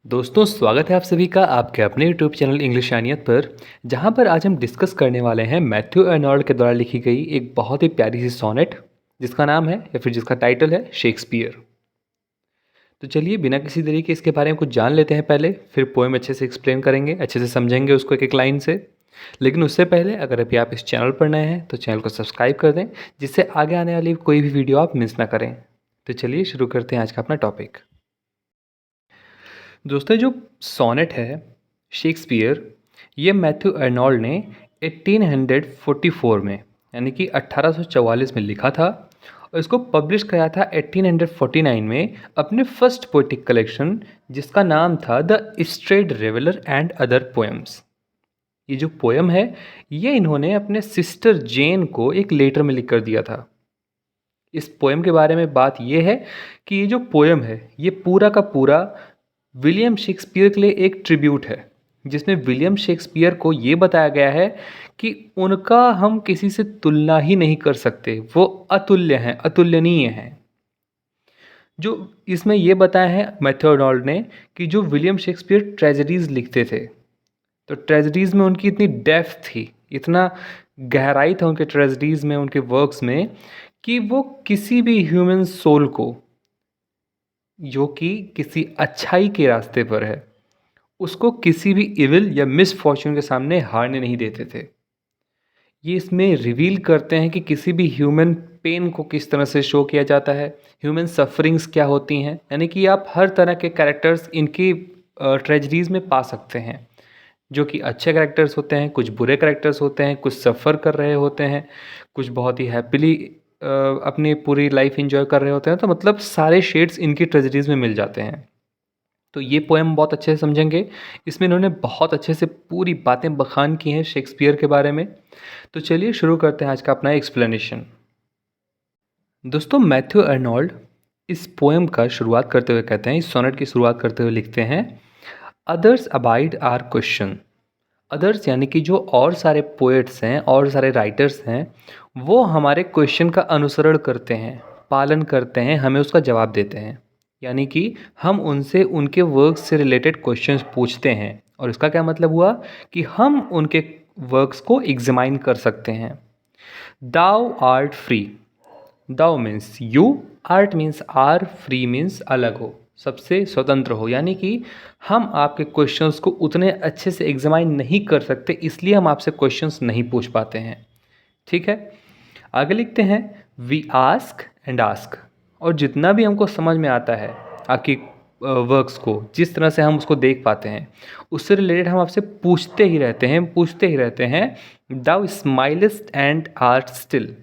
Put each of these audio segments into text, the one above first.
दोस्तों स्वागत है आप सभी का आपके अपने यूट्यूब चैनल इंग्लिश यानियत पर। जहां पर आज हम डिस्कस करने वाले हैं मैथ्यू अर्नोल्ड के द्वारा लिखी गई एक बहुत ही प्यारी सी सोनेट जिसका नाम है या फिर जिसका टाइटल है शेक्सपियर। तो चलिए बिना किसी देरी के इसके बारे में कुछ जान लेते हैं पहले, फिर पोएम अच्छे से एक्सप्लेन करेंगे, अच्छे से समझेंगे उसको एक एक लाइन से। लेकिन उससे पहले अगर अभी आप इस चैनल पर नए हैं तो चैनल को सब्सक्राइब कर दें, जिससे आगे आने वाली कोई भी वीडियो आप मिस ना करें। तो चलिए शुरू करते हैं आज का अपना टॉपिक। दोस्तों जो सोनेट है शेक्सपियर, ये मैथ्यू अर्नोल्ड ने 1844 में यानी कि 1844 में लिखा था और इसको पब्लिश कराया था 1849 में अपने फर्स्ट पोएटिक कलेक्शन जिसका नाम था the strayed reveller and other poems. ये जो पोएम है ये इन्होंने अपने सिस्टर जेन को एक लेटर में लिख कर दिया था। इस पोएम के बारे में बात यह है कि ये जो पोएम है ये पूरा का पूरा विलियम शेक्सपियर के लिए एक ट्रिब्यूट है, जिसमें विलियम शेक्सपियर को ये बताया गया है कि उनका हम किसी से तुलना ही नहीं कर सकते, वो अतुल्य हैं, अतुलनीय हैं। जो इसमें ये बताया है मैथ्यू अर्नोल्ड ने कि जो विलियम शेक्सपियर ट्रेजेडीज़ लिखते थे, तो ट्रेजेडीज़ में उनकी इतनी डेप्थ थी, इतना गहराई था उनके ट्रेजेडीज़ में, उनके वर्क्स में, कि वो किसी भी ह्यूमन सोल को जो कि किसी अच्छाई के रास्ते पर है उसको किसी भी इविल या मिसफॉर्च्यून के सामने हारने नहीं देते थे। ये इसमें रिवील करते हैं कि किसी भी ह्यूमन पेन को किस तरह से शो किया जाता है, ह्यूमन सफरिंग्स क्या होती हैं, यानी कि आप हर तरह के कैरेक्टर्स इनकी ट्रेजडीज़ में पा सकते हैं। जो कि अच्छे कैरेक्टर्स होते हैं, कुछ बुरे कैरेक्टर्स होते हैं, कुछ सफ़र कर रहे होते हैं, कुछ बहुत ही हैप्पीली अपनी पूरी लाइफ एंजॉय कर रहे होते हैं। तो मतलब सारे शेड्स इनकी ट्रेजडीज़ में मिल जाते हैं। तो ये पोएम बहुत अच्छे से समझेंगे। इसमें इन्होंने बहुत अच्छे से पूरी बातें बखान की हैं शेक्सपियर के बारे में। तो चलिए शुरू करते हैं आज का अपना एक्सप्लेनेशन। दोस्तों मैथ्यू अर्नोल्ड इस पोएम का शुरुआत करते हुए कहते हैं, इस सोनेट की शुरुआत करते हुए लिखते हैं, others abide our question. Others यानी कि जो और सारे पोएट्स हैं और सारे राइटर्स हैं, वो हमारे क्वेश्चन का अनुसरण करते हैं, पालन करते हैं, हमें उसका जवाब देते हैं। यानी कि हम उनसे उनके वर्क से रिलेटेड क्वेश्चंस पूछते हैं और इसका क्या मतलब हुआ कि हम उनके वर्क्स को एग्जामाइन कर सकते हैं। Thou art free, thou means you, art means are, free means अलग हो, सबसे स्वतंत्र हो। यानी कि हम आपके क्वेश्चंस को उतने अच्छे से एग्जामाइन नहीं कर सकते, इसलिए हम आपसे क्वेश्चंस नहीं पूछ पाते हैं। ठीक है, आगे लिखते हैं, वी आस्क एंड आस्क। और जितना भी हमको समझ में आता है आपकी वर्क्स को, जिस तरह से हम उसको देख पाते हैं, उससे रिलेटेड हम आपसे पूछते ही रहते हैं, पूछते ही रहते हैं। दाउ स्माइलिस्ट एंड आर्ट स्टिल,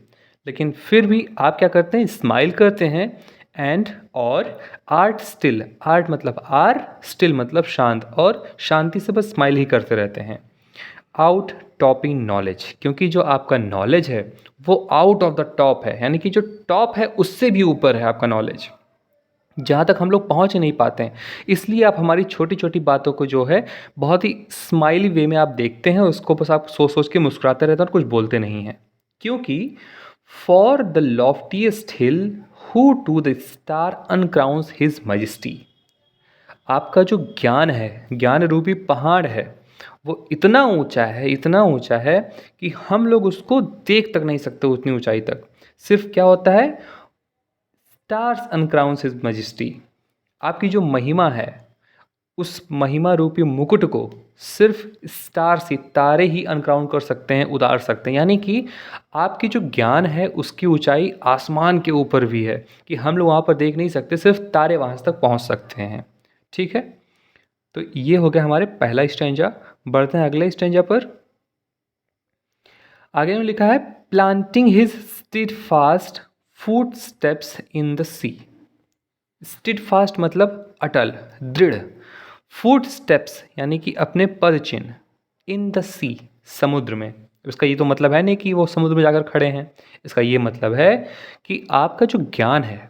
लेकिन फिर भी आप क्या करते हैं, स्माइल करते हैं। एंड और आर्ट स्टिल, आर्ट मतलब आर, स्टिल मतलब शांत, और शांति से बस स्माइल ही करते रहते हैं। आउट टॉपिंग नॉलेज, क्योंकि जो आपका नॉलेज है वो आउट ऑफ द टॉप है, यानी कि जो टॉप है उससे भी ऊपर है आपका नॉलेज, जहाँ तक हम लोग पहुँच नहीं पाते हैं। इसलिए आप हमारी छोटी छोटी बातों को जो है बहुत ही स्माइली वे में आप देखते हैं, उसको बस आप सोच सोच के मुस्कुराते रहते हैं और कुछ बोलते नहीं हैं। क्योंकि for the loftiest hill who to the star uncrowns his majesty, आपका जो ज्ञान है, ज्ञान रूपी पहाड़ है, वो इतना ऊंचा है, इतना ऊंचा है कि हम लोग उसको देख तक नहीं सकते उतनी ऊंचाई तक। सिर्फ क्या होता है, स्टार्स अनक्राउंस हिज मजेस्टी, आपकी जो महिमा है उस महिमा रूपी मुकुट को सिर्फ स्टार, सितारे ही अनक्राउन कर सकते हैं, उतार सकते हैं। यानी कि आपकी जो ज्ञान है उसकी ऊंचाई आसमान के ऊपर भी है कि हम लोग वहाँ पर देख नहीं सकते, सिर्फ तारे वहाँ तक पहुँच सकते हैं। ठीक है, तो ये हो गया हमारे पहला स्टैंजा। बढ़ते हैं अगले स्टैंजा पर। आगे में लिखा है, planting his steadfast footsteps in the sea. Steadfast मतलब अटल, दृढ़। फुट स्टेप्स यानी कि अपने पद चिन्ह, इन द सी समुद्र में। इसका ये तो मतलब है नहीं कि वो समुद्र में जाकर खड़े हैं, इसका ये मतलब है कि आपका जो ज्ञान है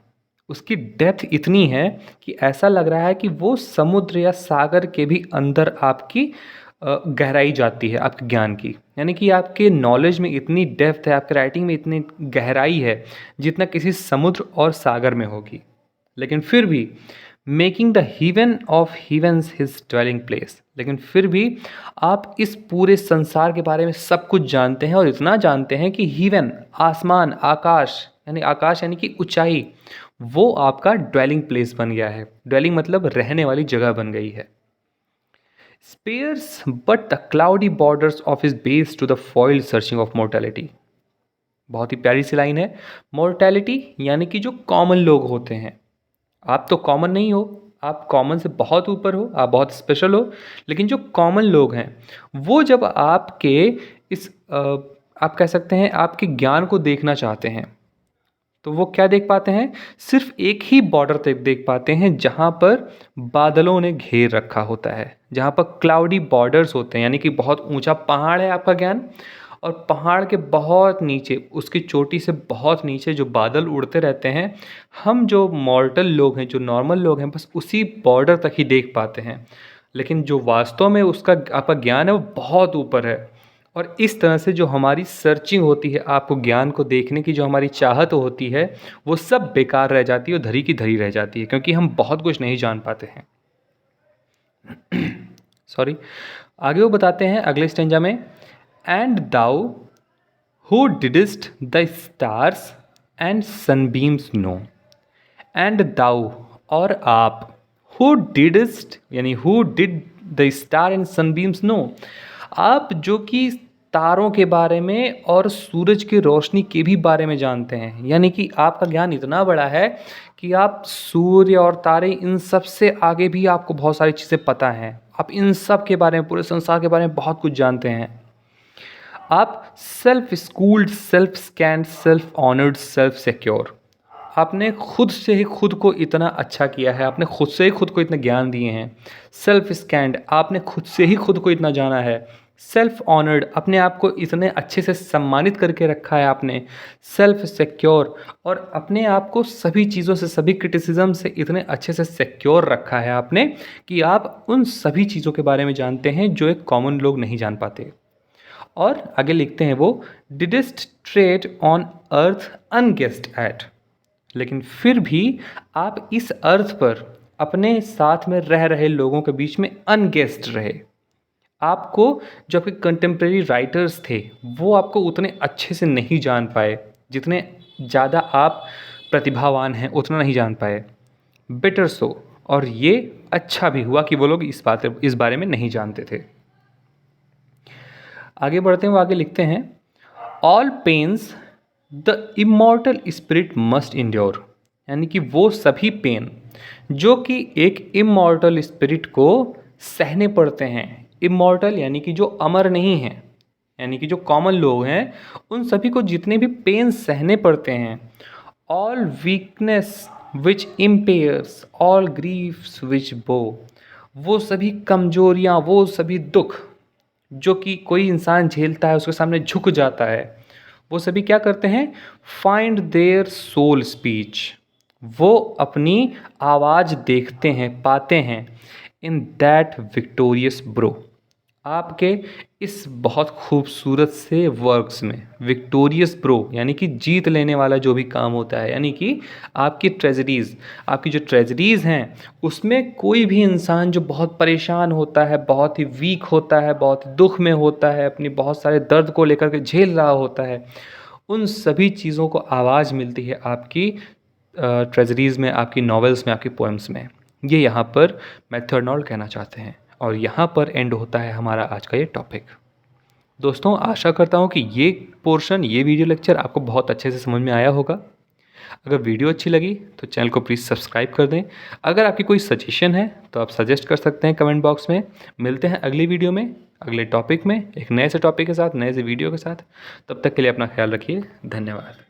उसकी डेप्थ इतनी है कि ऐसा लग रहा है कि वो समुद्र या सागर के भी अंदर आपकी गहराई जाती है आपके ज्ञान की। यानी कि आपके नॉलेज में इतनी डेप्थ है, आपके राइटिंग में इतनी गहराई है जितना किसी समुद्र और सागर में होगी। लेकिन फिर भी making the heaven of heavens his dwelling place। लेकिन फिर भी आप इस पूरे संसार के बारे में सब कुछ जानते हैं और इतना जानते हैं कि heaven आसमान, आकाश यानी कि ऊंचाई, वो आपका ड्वेलिंग प्लेस बन गया है। ड्वेलिंग मतलब रहने वाली जगह बन गई है। Spares but the cloudy borders of his base to the foiled searching of mortality. बहुत ही प्यारी सी लाइन है। मोर्टेलिटी यानी कि जो कॉमन लोग होते हैं, आप तो कॉमन नहीं हो, आप कॉमन से बहुत ऊपर हो, आप बहुत स्पेशल हो, लेकिन जो कॉमन लोग हैं वो जब आपके इस आप कह सकते हैं आपके ज्ञान को देखना चाहते हैं तो वो क्या देख पाते हैं, सिर्फ एक ही बॉर्डर तक देख पाते हैं जहाँ पर बादलों ने घेर रखा होता है, जहाँ पर क्लाउडी बॉर्डर्स होते हैं, यानी कि बहुत ऊंचा पहाड़ है आपका ज्ञान और पहाड़ के बहुत नीचे, उसकी चोटी से बहुत नीचे जो बादल उड़ते रहते हैं, हम जो मॉर्टल लोग हैं, जो नॉर्मल लोग हैं, बस उसी बॉर्डर तक ही देख पाते हैं। लेकिन जो वास्तव में उसका आपका ज्ञान है वो बहुत ऊपर है। और इस तरह से जो हमारी सर्चिंग होती है, आपको ज्ञान को देखने की जो हमारी चाहत होती है, वो सब बेकार रह जाती है और धरी की धरी रह जाती है, क्योंकि हम बहुत कुछ नहीं जान पाते हैं। सॉरी। आगे वो बताते हैं अगले स्टेंजा में, and thou who didst the stars and sunbeams know. And thou और आप, हु डिडस्ट यानी who did the star and sunbeams know, आप जो कि तारों के बारे में और सूरज की रोशनी के भी बारे में जानते हैं, यानी कि आपका ज्ञान इतना बड़ा है कि आप सूर्य और तारे इन सब से आगे भी आपको बहुत सारी चीज़ें पता हैं। आप इन सब के बारे में, पूरे संसार के बारे में बहुत कुछ जानते हैं। आप self schooled, self scanned, self honoured, self secure, आपने खुद से ही खुद को इतना अच्छा किया है, आपने खुद से ही खुद को इतने ज्ञान दिए हैं। सेल्फ स्कैंड, आपने खुद से ही खुद को इतना जाना है। सेल्फ ऑनर्ड, अपने आप को इतने अच्छे से सम्मानित करके रखा है आपने। सेल्फ सिक्योर, और अपने आप को सभी चीज़ों से, सभी क्रिटिसिज्म से इतने अच्छे से सिक्योर रखा है आपने कि आप उन सभी चीज़ों के बारे में जानते हैं जो एक कॉमन लोग नहीं जान पाते। और आगे लिखते हैं वो, didst tread on earth unguessed at. लेकिन फिर भी आप इस अर्थ पर अपने साथ में रह रहे लोगों के बीच में अनगेस्ड रहे। आपको जो आपके कंटेम्प्रेरी राइटर्स थे वो आपको उतने अच्छे से नहीं जान पाए, जितने ज़्यादा आप प्रतिभावान हैं उतना नहीं जान पाए। बेटर सो, और ये अच्छा भी हुआ कि वो लोग इस बारे में नहीं जानते थे। आगे बढ़ते हैं, वो आगे लिखते हैं, all pains the immortal spirit must endure. यानी कि वो सभी पेन जो कि एक इमॉर्टल स्पिरिट को सहने पड़ते हैं। इमॉर्टल यानी कि जो अमर नहीं हैं, यानी कि जो कॉमन लोग हैं उन सभी को जितने भी पेन सहने पड़ते हैं। ऑल वीकनेस विच इम्पेयर्स, ऑल ग्रीफ्स विच बो, वो सभी कमजोरियाँ, वो सभी दुख जो कि कोई इंसान झेलता है, उसके सामने झुक जाता है, वो सभी क्या करते हैं, फाइंड देयर सोल स्पीच, वो अपनी आवाज़ देखते हैं, पाते हैं इन दैट विक्टोरियस ब्रो, आपके इस बहुत खूबसूरत से वर्क्स में। विक्टोरियस ब्रो यानी कि जीत लेने वाला जो भी काम होता है, यानी कि आपकी ट्रेजरीज़, आपकी जो ट्रेजरीज़ हैं उसमें कोई भी इंसान जो बहुत परेशान होता है, बहुत ही वीक होता है, बहुत दुख में होता है, अपनी बहुत सारे दर्द को लेकर के झेल रहा होता है, उन सभी चीज़ों को आवाज़ मिलती है आपकी ट्रेजरीज़ में, आपकी नॉवेल्स में, आपकी पोएम्स में। ये यहाँ पर मैथ्यू अर्नोल्ड कहना चाहते हैं। और यहाँ पर एंड होता है हमारा आज का ये टॉपिक। दोस्तों, आशा करता हूँ कि ये पोर्शन, ये वीडियो लेक्चर आपको बहुत अच्छे से समझ में आया होगा। अगर वीडियो अच्छी लगी तो चैनल को प्लीज़ सब्सक्राइब कर दें। अगर आपकी कोई सजेशन है तो आप सजेस्ट कर सकते हैं कमेंट बॉक्स में। मिलते हैं अगली वीडियो में, अगले टॉपिक में, एक नए से टॉपिक के साथ, नए से वीडियो के साथ। तब तक के लिए अपना ख्याल रखिए। धन्यवाद।